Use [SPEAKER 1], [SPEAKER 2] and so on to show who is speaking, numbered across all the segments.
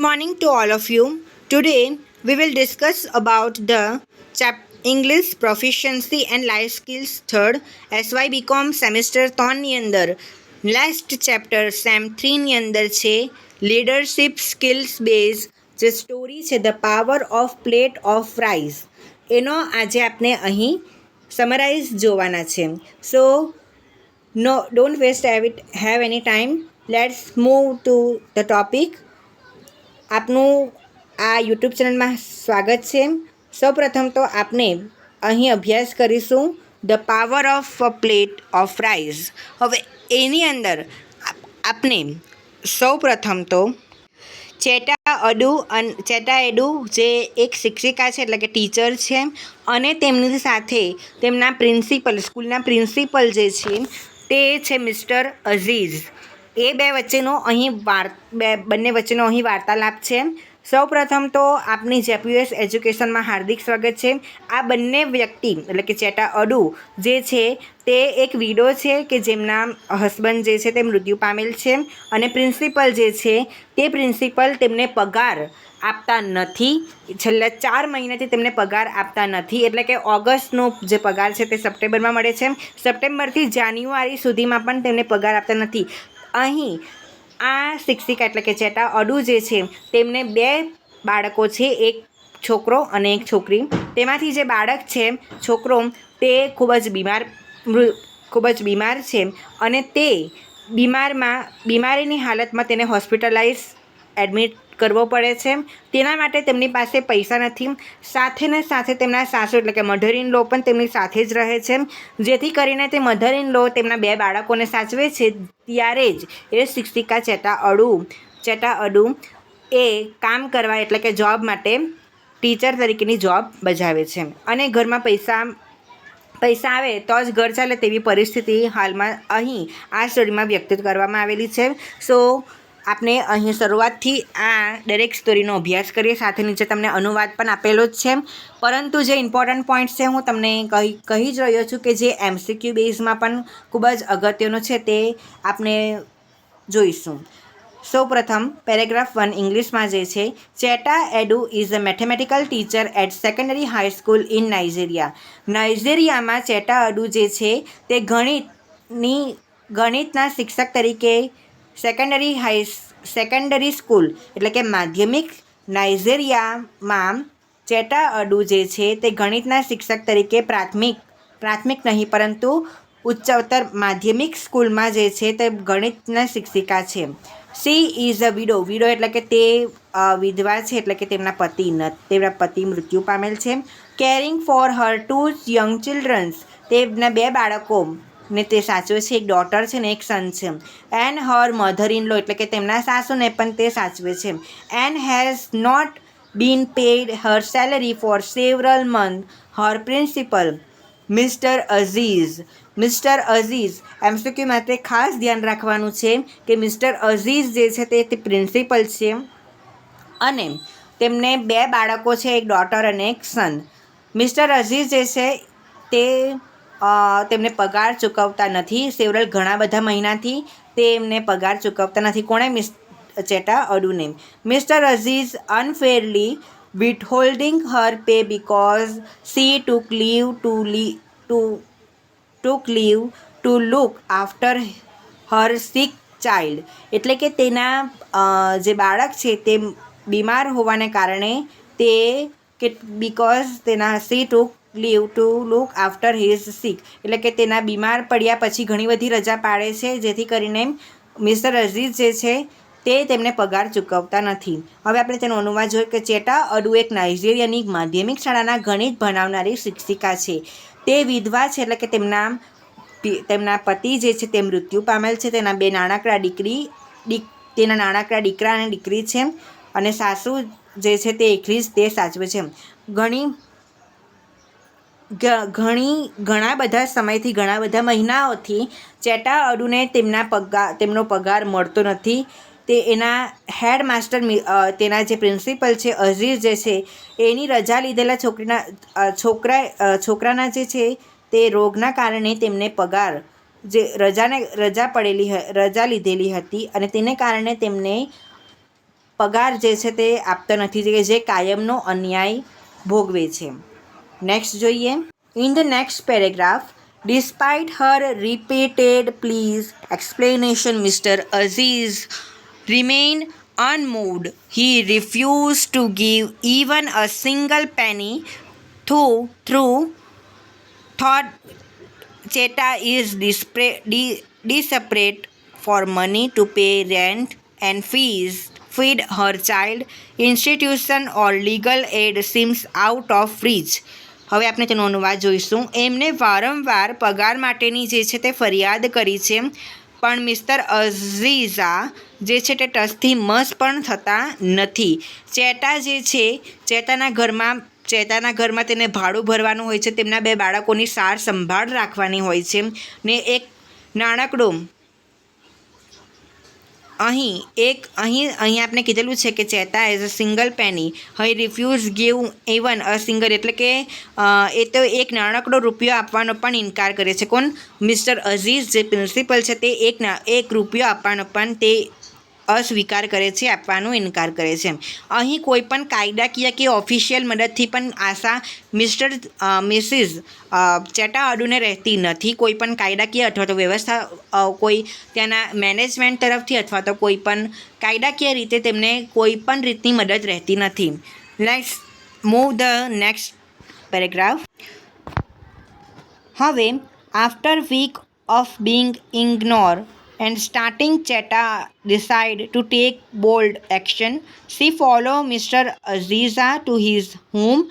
[SPEAKER 1] Morning to all of you. Today we will discuss about the English proficiency and life skills third SY BCom semester 3 ની અંદર last chapter sem 3 ની અંદર છે leadership skills base જે story છે the power of plate of rice એનો આજે આપણે અહીં સમરાઇઝ જોવાના છે. So no don't waste have any time. Let's move to the topic. આપનું આ યુટ્યુબ ચેનલમાં સ્વાગત છે. સૌપ્રથમ તો આપણે અહીં અભ્યાસ કરીશું the power of a plate of rice. હવે એની અંદર આપણે સૌપ્રથમ તો ચેટા એડુ જે એક શિક્ષિકા છે એટલે કે ટીચર છે અને તેમની સાથે તેમના પ્રિન્સિપલ સ્કૂલના પ્રિન્સિપલ જે છે તે છે મિસ્ટર અઝીઝ. એ બંને વચ્ચેનો અહીં વાર્તાલાપ છે. સૌપ્રથમ તો આપની જેપીએસ એજ્યુકેશનમાં હાર્દિક સ્વાગત છે. આ બંને વ્યક્તિ એટલે કે ચેટા અડુ જે છે તે એક વિડો છે કે જેમના હસબન્ડ જે છે તે મૃત્યુ પામેલ છે અને પ્રિન્સિપલ જે છે તે પ્રિન્સિપલ તેમને પગાર આપતા નથી. છેલ્લા 4 મહિનાથી તેમને પગાર આપતા નથી. એટલે કે ઓગસ્ટનો જે પગાર છે તે સપ્ટેમ્બરમાં મળે છે. સપ્ટેમ્બરથી જાન્યુઆરી સુધીમાં પણ તેમને પગાર આપતા નથી. અહીં આ શિક્ષિકા એટલે કે ચેટા અડુ જે છે તેમને 2 બાળકો છે, એક છોકરો અને એક છોકરી. તેમાંથી જે બાળક છે છોકરો તે ખૂબ જ બીમાર છે અને તે બીમારીની હાલતમાં તેને હોસ્પિટલાઇઝ એડમિટ કરવો પડે છે. તેના માટે તેમની પાસે પૈસા નથી. સાથે ને સાથે તેમના સાસુ એટલે કે મધર ઇન લો પણ તેમની સાથે જ રહે છે. જેથી કરીને તે મધર ઇન લો તેમના 2 બાળકોને સાચવે છે. ત્યારે જ એ શિક્ષિકા ચેટા અડુ એ કામ કરવા એટલે કે જોબ માટે ટીચર તરીકેની જોબ બજાવે છે અને ઘરમાં પૈસા આવે તો જ ઘર ચાલે તેવી પરિસ્થિતિ હાલમાં અહીં આ સ્ટોરીમાં વ્યક્ત કરવામાં આવેલી છે. સો આપણે અહીં શરૂઆતથી આ દરેક સ્ટોરીનો અભ્યાસ કરીએ. સાથે નીચે તમને અનુવાદ પણ આપેલો જ છે. પરંતુ જે ઇમ્પોર્ટન્ટ પોઈન્ટ છે હું તમને કહી જ રહ્યો છું કે જે એમસીક્યુ બેઝમાં પણ ખૂબ જ અગત્યનું છે તે આપણે જોઈશું. સૌપ્રથમ પેરેગ્રાફ 1 ઇંગ્લિશમાં જે છે Cheta Adu is a mathematical teacher at secondary high school in નાઇજીરિયામાં ચેટા અડુ જે છે તે ગણિતના શિક્ષક તરીકે સેકન્ડરી સ્કૂલ એટલે કે માધ્યમિક નાઇજીરિયામાં ચેટા અડુ જે છે તે ગણિતના શિક્ષક તરીકે પ્રાથમિક નહીં પરંતુ ઉચ્ચતર માધ્યમિક સ્કૂલમાં જે છે તે ગણિતના શિક્ષિકા છે. સી ઇઝ અ વિડો એટલે કે તે વિધવા છે એટલે કે તેમના પતિ મૃત્યુ પામેલ છે. Caring for her 2 young childrens તેમના 2 બાળકોને તે સાચવે છે, એક ડોટર છે ને એક સન છે. And her mother in law એટલે કે તેમના સાસુને પણ તે સાચવે છે. And has not been paid her salary for several month. Her principal mister Aziz MCQ માટે ખાસ ધ્યાન રાખવાનું છે કે મિસ્ટર અઝીઝ જે છે તે પ્રિન્સિપલ છે અને તેમને 2 બાળકો છે, એક ડોટર અને એક સન. મિસ્ટર અઝીઝ જે છે તે તેમને પગાર ચૂકવતા નથી. ઘણા બધા મહિનાથી તે એમને પગાર ચૂકવતા નથી. કોણે? ચેટા અડુને. Mister Aziz unfairly withholding her pay because she took leave to look after her sick child. એટલે કે તેના જે બાળક છે તે બીમાર હોવાને કારણે she took leave to look after his sick એટલે કે તેના બીમાર પડ્યા પછી ઘણી બધી રજા પાડે છે જેથી કરીને મિસ્ટર અઝીઝ જે છે તે તેમને પગાર ચૂકવતા નથી. હવે આપણે તેનો અનુવાદ જોઈએ કે ચેટા અડુ એક નાઇજીરિયાની માધ્યમિક શાળાના ગણિત ભણાવનારી શિક્ષિકા છે. તે વિધવા છે એટલે કે તેમના પતિ જે છે તે મૃત્યુ પામેલ છે. તેના 2 નાનકડા દીકરા અને દીકરી છે અને સાસુ જે છે તે એકલી જ તે સાચવે છે. ઘણા બધા સમયથી ઘણા બધા મહિનાઓથી ચેટા અડુને તેમનો પગાર મળતો નથી. તે એના હેડમાસ્ટર તેના જે પ્રિન્સિપલ છે અઝીઝ જે છે એની રજા લીધેલા છોકરાના જે છે તે રોગના કારણે તેમને પગાર જે રજા લીધેલી હતી અને તેને કારણે તેમને પગાર જે છે તે આપતો નથી, જે કાયમનો અન્યાય ભોગવે છે. નેક્સ્ટ જોઈએ. In the next paragraph, despite her repeated pleas, explanation, Mr. Aziz remained unmoved. He refused to give even a single penny through thought Cheta is desperate for money to pay rent and fees, feed her child, institution or legal aid seems out of reach. હવે આપણે તેનો અનુવાદ જોઈશું. એમને વારંવાર પગાર માટેની જે છે તે ફરિયાદ કરી છે, પણ મિસ્ટર અઝીઝા જે છે તે ટસથી મસ પણ થતા નથી. ચેટા જે છે, ચેતાના ઘરમાં તેને ભાડું ભરવાનું હોય છે, તેમના 2 બાળકોની સાર સંભાળ રાખવાની હોય છે, ને એક નાનકડો અહીં આપણે કીધેલું છે કે Cheta as a single penny he refuse give even a single, એટલે કે એ તો એક નાનકડો રૂપિયો આપવાનો પણ ઇનકાર કરે છે. કોણ? મિસ્ટર અઝીઝ જે પ્રિન્સિપલ છે તે એક રૂપિયો આપવાનો પણ તે અસ્વીકાર કરે છે, આપવાનો ઇનકાર કરે છે. અહીં કોઈ પણ કાયદાકીય કે ઓફિશિયલ મદદથી પણ આશા મિસિસ ચેટાઅડુને રહેતી નથી. કોઈ પણ કાયદાકીય અથવા તો વ્યવસ્થા કોઈ ત્યાંના મેનેજમેન્ટ તરફથી અથવા તો કોઈ પણ કાયદાકીય રીતે તેમને કોઈ પણ રીતની મદદ રહેતી નથી. Let's move the next paragraph. હવે after week of being ignore and starting Cheta decide to take bold action. She follow Mr. Aziza to his home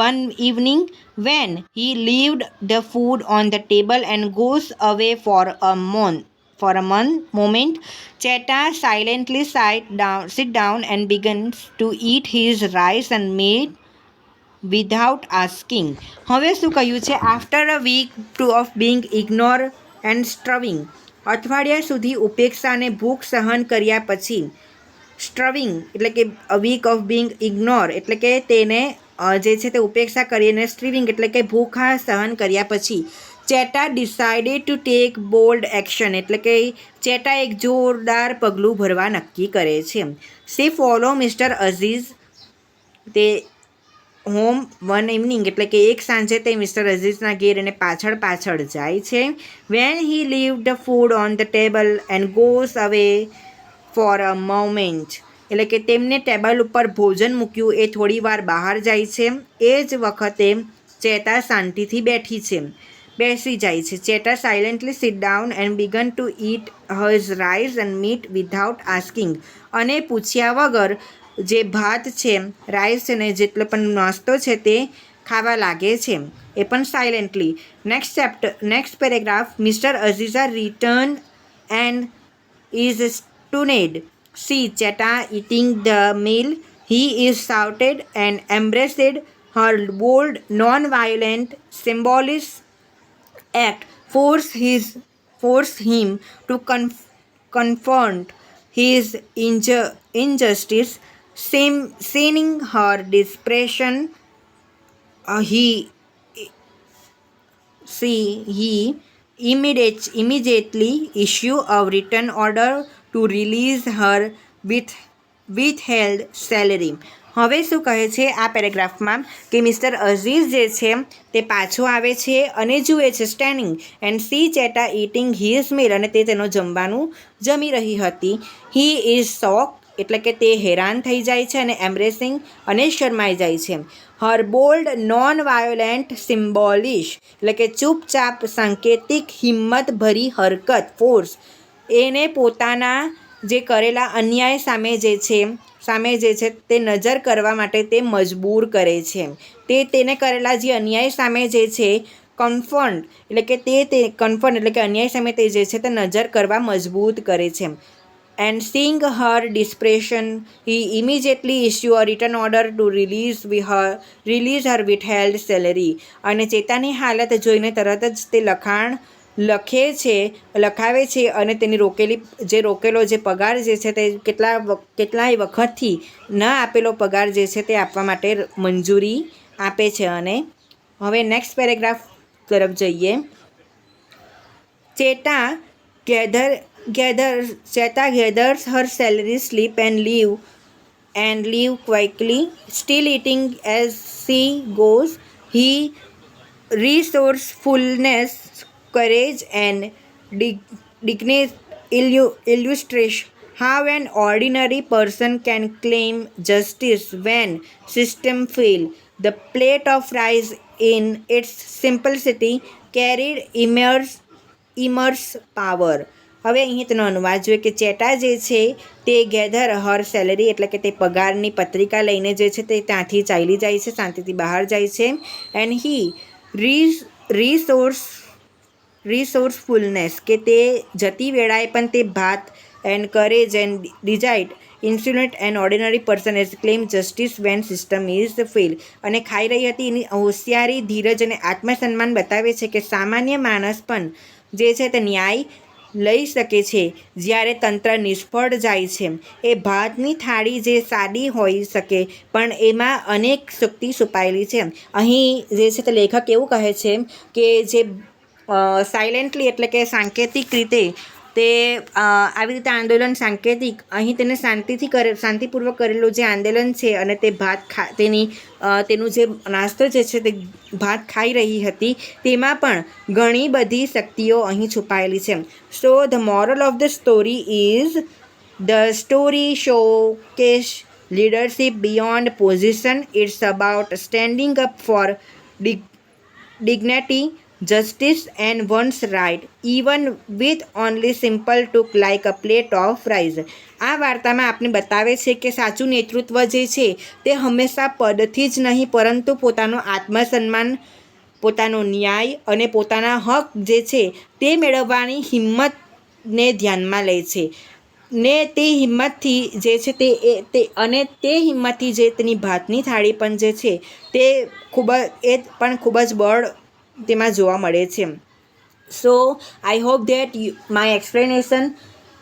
[SPEAKER 1] one evening when he left the food on the table and goes away for a moment. Cheta silently sit down and begins to eat his rice and meat without asking. હવે શું કહ્યું છે? After a week of being ignore and starving, અઠવાડિયા સુધી ઉપેક્ષા અને ભૂખ સહન કર્યા પછી, સ્ટ્રવિંગ એટલે કે વીક ઓફ બિંગ ઇગ્નોર એટલે કે તેને જે છે તે ઉપેક્ષા કરીને, સ્ટ્રીવિંગ એટલે કે ભૂખા સહન કર્યા પછી, Cheta decided to take bold action એટલે કે ચેટા એક જોરદાર પગલું ભરવા નક્કી કરે છે. સી ફોલો મિસ્ટર અઝીઝ, તે હોમ વન ઇવનિંગ એટલે કે એક સાંજે તે મિસ્ટર અઝીઝના ઘેર અને પાછળ જાય છે. When he live the food on the table and goes અવે ફોર અ મોમેન્ટ એટલે કે તેમને ટેબલ ઉપર ભોજન મૂક્યું એ થોડી વાર બહાર જાય છે. એ જ વખતે ચેતા શાંતિથી બેસી જાય છે. Cheta silently sit down and begin to eat hers rice and meat without asking, અને પૂછ્યા વગર જે ભાત છે, રાઈસ છે ને જેટલો પણ નાસ્તો છે તે ખાવા લાગે છે, એ પણ સાયલેન્ટલી. Next paragraph. Mister Aziza return and is stunned see Cheta eating the meal. He is shouted and embraced. Her bold, non-violent, symbolic act forced him to confront his injustice. Seeing her desperation, he immediately issued a written order to release her withheld salary. હવે શું કહે છે આ પેરેગ્રાફમાં કે mister Aziz જે છે તે પાછો આવે છે અને જુએ છે standing and see Cheta eating his meal, અને તે તેનું જમવાનું જમી રહી હતી. હી ઇઝ શોક એટલે કે તે હેરાન થઈ જાય છે, અને એમ્બ્રેસિંગ અને શરમાઈ જાય છે. હર બોલ્ડ નોન વાયોલેન્ટ સિમ્બોલિશ એટલે કે ચૂપચાપ સાંકેતિક હિંમતભરી હરકત ફોર્સ એને પોતાના જે કરેલા અન્યાય સામે જે છે તે નજર કરવા માટે તે મજબૂર કરે છે. તેને કરેલા જે અન્યાય સામે જે છે કન્ફર્ન્ટ એટલે કે અન્યાય સામે તે જે છે તે નજર કરવા મજબૂત કરે છે. And seeing her desperation, he immediately issued a written order to release her withheld salary. અને ચેતાની હાલત જોઈને તરત જ તે લખાવે છે અને તેની રોકેલો જે પગાર જે છે તે કેટલાય વખતથી ન આપેલો પગાર જે છે તે આપવા માટે મંજૂરી આપે છે. અને હવે નેક્સ્ટ પેરેગ્રાફ તરફ જઈએ. Cheta gathers her salary slip and leave and leave quickly, still eating as she goes. He resourcefulness, courage, and dignity illustration how an ordinary person can claim justice when system fail. The plate of rice in its simplicity carried immense power. હવે અહીં તેનો અનુવાદ જોઈએ કે ચેટા જે છે તે gather હર salary એટલે કે તે પગારની પત્રિકા લઈને જે છે તે ત્યાંથી ચાલી જાય છે, શાંતિથી બહાર જાય છે. એન્ડ હી રિસોર્સફુલનેસ કે તે જતી વેળાએ પણ તે ભાત and courage and despite insult and ordinary person as claim justice when system is fail. અને ખાઈ રહી હતી એની હોશિયારી, ધીરજ અને આત્મસન્માન બતાવે છે કે સામાન્ય માણસ પણ જે છે તે ન્યાય લઈ શકે છે જ્યારે તંત્ર નિષ્ફળ જાય છે. એ ભાતની થાળી જે સાદી હોઈ શકે પણ એમાં અનેક શક્તિ છુપાયેલી છે. અહીં જે છે તે લેખક એવું કહે છે કે જે સાયલેન્ટલી એટલે કે સાંકેતિક રીતે તે આવી રીતે આંદોલન સાંકેતિક અહીં તેને શાંતિપૂર્વક કરેલું જે આંદોલન છે અને તે તેનું જે નાસ્તો જે છે તે ભાત ખાઈ રહી હતી તેમાં પણ ઘણી બધી શક્તિઓ અહીં છુપાયેલી છે. So the moral of the story is the story showcase leadership beyond position. It's about standing up for dignity, justice and one's right, even with only simple took like a plate of rice. આ વાર્તામાં આપણે બતાવે છે કે સાચું નેતૃત્વ જે છે તે હંમેશા પદથી જ નહીં પરંતુ પોતાનું આત્મસન્માન, પોતાનો ન્યાય અને પોતાના હક જે છે તે મેળવવાની હિંમતને ધ્યાનમાં લે છે ને તે હિંમતથી જે છે તે હિંમતથી જે તેની ભાતની થાળી પણ જે છે તે ખૂબ જ બળ તેમાં જોવા મળે છે. So I hope that my explanation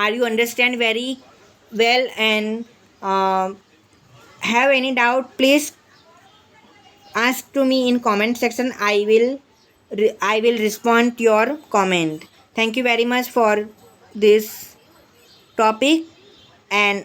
[SPEAKER 1] are you understand very well and have any doubt please ask to me in comment section. I will respond to your comment. Thank you very much for this topic and